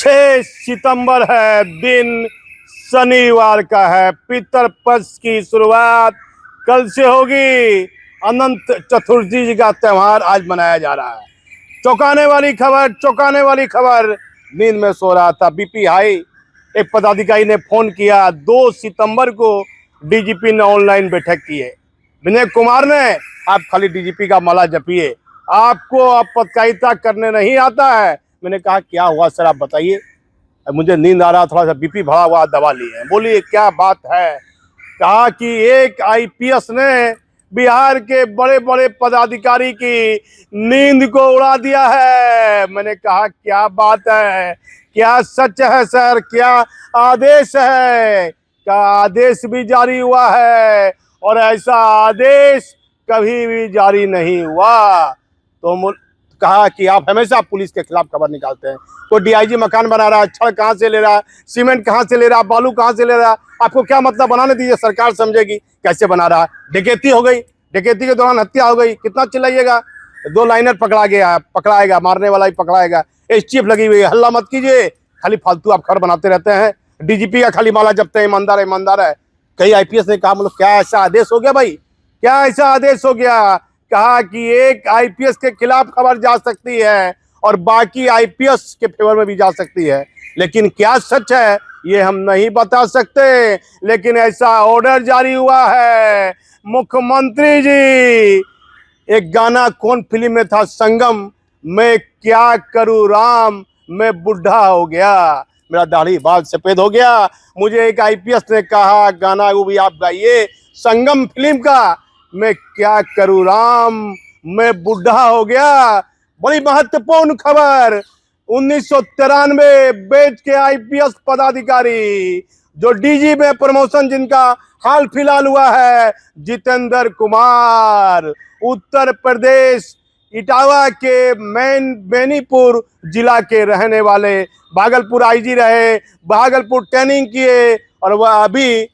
6 सितंबर है, दिन शनिवार का है। पितृपक्ष की शुरुआत कल से होगी। अनंत चतुर्थी का त्यौहार आज मनाया जा रहा है। चौंकाने वाली खबर। नींद में सो रहा था, बीपी हाई। एक पदाधिकारी ने फोन किया। 2 सितंबर को डीजीपी ने ऑनलाइन बैठक की है। विनय कुमार ने, आप खाली डीजीपी का माला जपिए, आपको अब पत्रकारिता करने नहीं आता है। मैंने कहा क्या हुआ सर, आप बताइए। मुझे नींद आ रहा, थोड़ा सा बीपी भरा हुआ, दवा ली है। बोलिए क्या बात है। कहा कि एक आईपीएस ने बिहार के बड़े बड़े पदाधिकारी की नींद को उड़ा दिया है। मैंने कहा क्या बात है, क्या सच है सर, क्या आदेश है? क्या आदेश भी जारी हुआ है? और ऐसा आदेश कभी भी जारी नहीं हुआ। तो कहा कि आप हमेशा पुलिस के खिलाफ खबर निकालते हैं। तो डीआईजी मकान बना रहा है, छड़ कहाँ से ले रहा है, सीमेंट कहाँ से ले रहा है, बालू कहाँ से ले रहा है, आपको क्या मतलब? बनाने दीजिए, सरकार समझेगी कैसे बना रहा है। डकैती हो गई, डकैती के दौरान हत्या हो गई, कितना चिल्लाइएगा। 2 लाइनर पकड़ाएगा, मारने वाला ही पकड़ाएगा। एसटीएफ लगी हुई है, हल्ला मत कीजिए। खाली फालतू आप खबर बनाते रहते हैं। डीजीपी का खाली माला जपते हैं, ईमानदार है। कई आईपीएस ने कहा, मतलब क्या ऐसा आदेश हो गया भाई, क्या ऐसा आदेश हो गया? कहा कि एक आईपीएस के खिलाफ खबर जा सकती है और बाकी आईपीएस के फेवर में भी जा सकती है, लेकिन क्या सच है ये हम नहीं बता सकते। लेकिन ऐसा ऑर्डर जारी हुआ है। मुख्यमंत्री जी, एक गाना कौन फिल्म में था, संगम, मैं क्या करूं राम, मैं बुढ़ा हो गया, मेरा दाढ़ी बाल सफेद हो गया। मुझे एक आईपीएस ने कहा, गाना वो भी आप गाइए, संगम फिल्म का, मैं क्या करूं राम, मैं बुढ़ा हो गया। बड़ी महत्वपूर्ण खबर। 1993 बैच के आईपीएस पदाधिकारी जो डीजी में प्रमोशन जिनका हाल फिलहाल हुआ है, जितेंद्र कुमार, उत्तर प्रदेश इटावा के बेनीपुर जिला के रहने वाले, भागलपुर आईजी रहे, भागलपुर ट्रेनिंग किए और वह अभी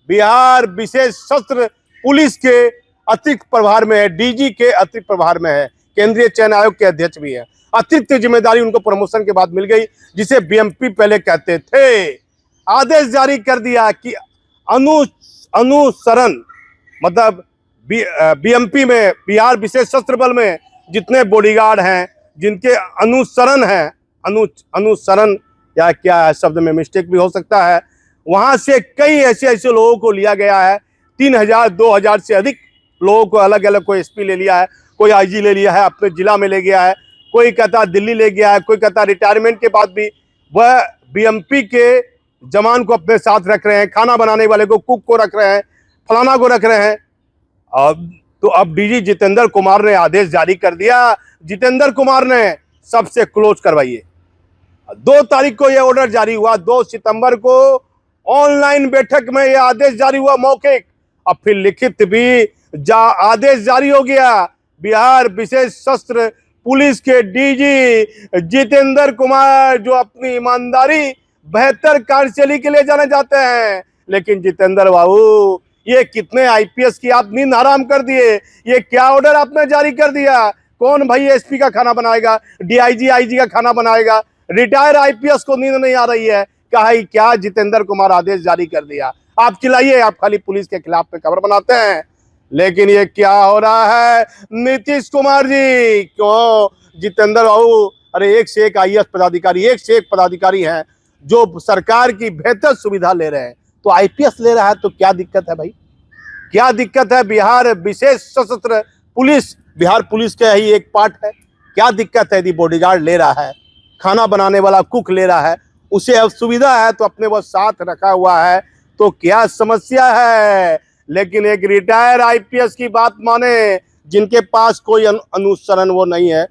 बिहार विशेष सशस्त्र पुलिस के अतिरिक्त प्रभार में है, डीजी के अतिरिक्त प्रभार में है, केंद्रीय चयन आयोग के अध्यक्ष भी है। अतिरिक्त जिम्मेदारी उनको प्रमोशन के बाद मिल गई, जिसे बीएमपी पहले कहते थे। आदेश जारी कर दिया कि अनुसरण, मतलब बीएमपी में, बिहार विशेष सशस्त्र बल में जितने बॉडीगार्ड हैं, जिनके अनुसरण है, अनुसरण या क्या शब्द में मिस्टेक भी हो सकता है, वहां से कई ऐसे लोगों को लिया गया है। 3000 2000 से अधिक लोगों को अलग अलग, कोई एसपी ले लिया है, कोई आईजी ले लिया है, अपने जिला में ले गया है, कोई कहता दिल्ली ले गया है, कोई कहता रिटायरमेंट के बाद भी वह बीएमपी के जवान को अपने साथ रख रहे हैं, खाना बनाने वाले को, कुक को रख रहे हैं, फलाना को रख रहे हैं। अब डीजी जितेंद्र कुमार ने आदेश जारी कर दिया। जितेंद्र कुमार ने सबसे क्लोज करवाइए। 2 तारीख को यह ऑर्डर जारी हुआ। 2 सितंबर को ऑनलाइन बैठक में यह आदेश जारी हुआ, मौखिक। अब फिर लिखित भी आदेश जारी हो गया। बिहार विशेष सशस्त्र पुलिस के डीजी जितेंद्र कुमार, जो अपनी ईमानदारी, बेहतर कार्यशैली के लिए जाने जाते हैं, लेकिन जितेंद्र बाबू, ये कितने आईपीएस की आप नींद हराम कर दिए। ये क्या ऑर्डर आपने जारी कर दिया? कौन भाई एसपी का खाना बनाएगा, डीआईजी आईजी का खाना बनाएगा? रिटायर आईपीएस को नींद नहीं आ रही है। कहा ही क्या, जितेंद्र कुमार आदेश जारी कर दिया। आप चिल्लाइए, आप खाली पुलिस के खिलाफ पे खबर बनाते हैं, लेकिन ये क्या हो रहा है? नीतीश कुमार जी, क्यों जितेंद्र बाबू, अरे एक से एक आईएएस पदाधिकारी, एक से एक पदाधिकारी हैं जो सरकार की बेहतर सुविधा ले रहे हैं, तो आईपीएस ले रहा है तो क्या दिक्कत है भाई? क्या दिक्कत है? बिहार विशेष सशस्त्र पुलिस बिहार पुलिस का ही एक पार्ट है। क्या दिक्कत है यदि बॉडीगार्ड ले रहा है, खाना बनाने वाला कुक ले रहा है, उसे अब सुविधा है तो अपने वो साथ रखा हुआ है, तो क्या समस्या है? लेकिन एक रिटायर आईपीएस की बात माने, जिनके पास कोई अनुसरण वो नहीं है,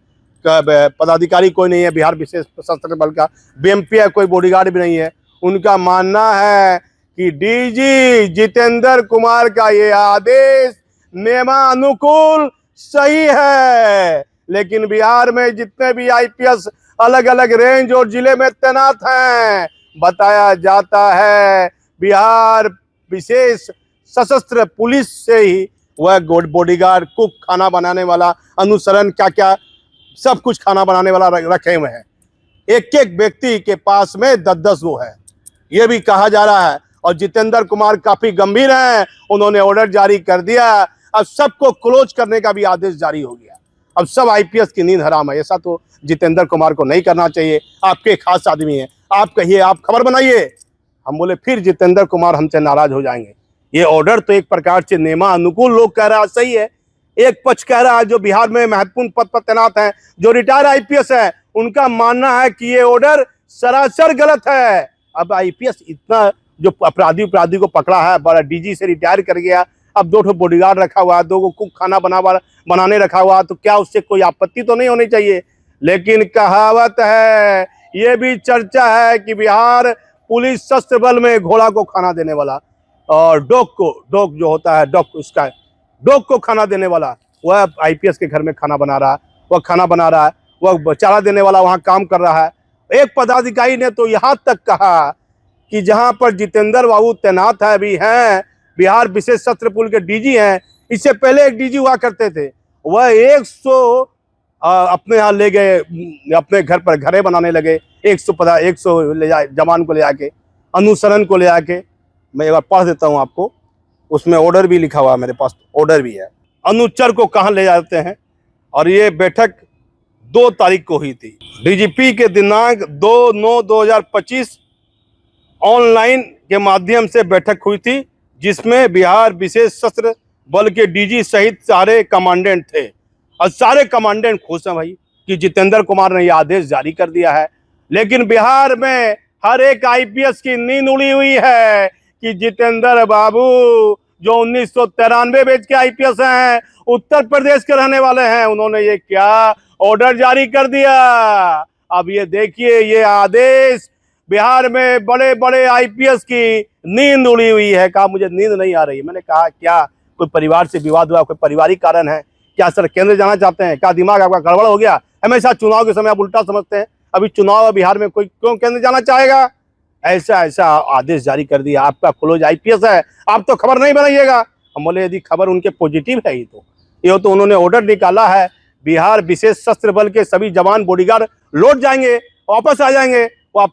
पदाधिकारी कोई नहीं है बिहार विशेष सशस्त्र बल का, बीएमपी है, कोई बॉडीगार्ड भी नहीं है, उनका मानना है कि डीजी जितेंद्र कुमार का ये आदेश नियमानुकूल सही है। लेकिन बिहार में जितने भी आईपीएस अलग अलग रेंज और जिले में तैनात हैं, बताया जाता है बिहार विशेष सशस्त्र पुलिस से ही वह बॉडीगार्ड, कुक, खाना बनाने वाला, अनुसरण, क्या क्या सब कुछ खाना बनाने वाला रखे हुए हैं। एक एक व्यक्ति के पास में 10-10 वो है, ये भी कहा जा रहा है। और जितेंद्र कुमार काफी गंभीर हैं, उन्होंने ऑर्डर जारी कर दिया। अब सबको क्लोज करने का भी आदेश जारी हो गया। अब सब आईपीएस की नींद हराम है। ऐसा तो जितेंद्र कुमार को नहीं करना चाहिए। आपके खास आदमी हैं, आप कहिए, आप खबर बनाइए। हम बोले फिर जितेंद्र कुमार हमसे नाराज हो जाएंगे। ये ऑर्डर तो एक प्रकार से नियमा अनुकूल, लोग कह रहा है सही है। एक पक्ष कह रहा है जो बिहार में महत्वपूर्ण पद पर तैनात हैं, जो रिटायर आईपीएस है, उनका मानना है कि ये ऑर्डर सरासर गलत है। अब आईपीएस इतना जो अपराधी को पकड़ा है, बड़ा डीजी से रिटायर कर गया, अब 2 बॉडीगार्ड रखा हुआ है, 2 कुक खाना बनाने रखा हुआ है, तो क्या उससे कोई आपत्ति तो नहीं होनी चाहिए। लेकिन कहावत है, ये भी चर्चा है कि बिहार पुलिस सशस्त्र बल में घोड़ा को खाना देने वाला और डॉग जो होता है, डॉग को खाना देने वाला, वह आईपीएस के घर में खाना बना रहा है, वह चारा देने वाला वहां काम कर रहा है। एक पदाधिकारी ने तो यहाँ तक कहा कि जहां पर जितेंद्र बाबू तैनात है, अभी हैं, बिहार विशेष सशस्त्र पुल के डीजी हैं, इससे पहले एक डीजी हुआ करते थे, वह 100 अपने यहाँ ले गए, अपने घर पर घरे बनाने लगे। 100 ले जाए, जवान को ले आके, अनुसरण को ले आके। मैं एक बार पढ़ देता हूँ आपको, उसमें ऑर्डर भी लिखा हुआ है, मेरे पास ऑर्डर भी है। अनुचर को कहाँ ले जाते हैं। और ये बैठक 2 तारीख को हुई थी। डीजीपी के दिनांक 2/9/2025 ऑनलाइन के माध्यम से बैठक हुई थी, जिसमें बिहार विशेष सशस्त्र बल के डीजी सहित सारे कमांडेंट थे। और सारे कमांडेंट खुश हैं भाई कि जितेंद्र कुमार ने यह आदेश जारी कर दिया है। लेकिन बिहार में हर एक आईपीएस की नींद उड़ी हुई है कि जितेंद्र बाबू जो 1993 बैच के आईपीएस हैं, उत्तर प्रदेश के रहने वाले हैं, उन्होंने ये क्या ऑर्डर जारी कर दिया। अब ये देखिए, ये आदेश बिहार में बड़े बड़े आईपीएस की नींद उड़ी हुई है। कहा मुझे नींद नहीं आ रही। मैंने कहा क्या कोई परिवार से विवाद हुआ, कोई पारिवारिक कारण है क्या सर? केंद्र जाना चाहते हैं क्या? दिमाग आपका गड़बड़ हो गया? हमेशा चुनाव के समय आप उल्टा समझते हैं। अभी चुनाव है बिहार में, कोई क्यों केंद्र जाना चाहेगा? ऐसा आदेश जारी कर दिया। आपका क्लोज आईपीएस है, आप तो खबर नहीं बनाइएगा। हम बोले यदि खबर उनके पॉजिटिव है ये तो उन्होंने ऑर्डर निकाला है, बिहार विशेष सशस्त्र बल के सभी जवान बॉडीगार्ड लौट जाएंगे, वापस आ जाएंगे, वो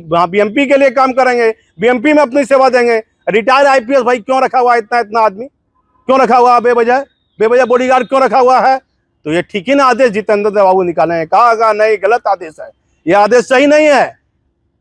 वहाँ बीएमपी के लिए काम करेंगे, बीएमपी में अपनी सेवा देंगे। रिटायर आईपीएस भाई क्यों रखा हुआ है? इतना आदमी क्यों रखा हुआ है? बेवजह बॉडीगार्ड क्यों रखा हुआ है? तो ये ठीक ही ना आदेश जितेंद्र बाबू निकाले हैं? कहा नहीं, गलत आदेश है, ये आदेश सही नहीं है।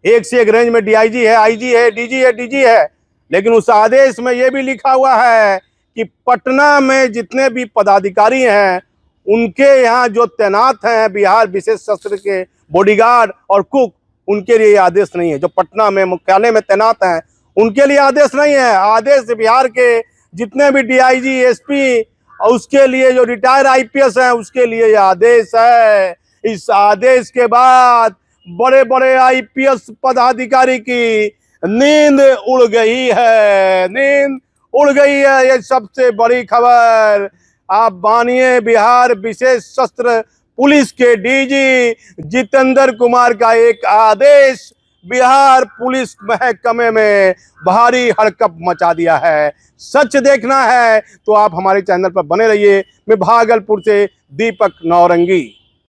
एक से एक रेंज में डीआईजी है, आईजी है, डीजी है। लेकिन उस आदेश में ये भी लिखा हुआ है कि पटना में जितने भी पदाधिकारी हैं, उनके यहाँ जो तैनात हैं बिहार विशेष सशस्त्र के बॉडीगार्ड और कुक, उनके लिए आदेश नहीं है। जो पटना में मुख्यालय में तैनात हैं, उनके लिए आदेश नहीं है। आदेश बिहार के जितने भी डीआईजी, एसपी और उसके लिए जो रिटायर आईपीएस हैं, उसके लिए यह आदेश है। इस आदेश के बाद बड़े बड़े आईपीएस पदाधिकारी की नींद उड़ गई है, ये सबसे बड़ी खबर। आप मानिए, बिहार विशेष सशस्त्र पुलिस के डीजी जितेंद्र कुमार का एक आदेश बिहार पुलिस महकमे में भारी हड़कंप मचा दिया है। सच देखना है तो आप हमारे चैनल पर बने रहिए। मैं भागलपुर से दीपक नौरंगी।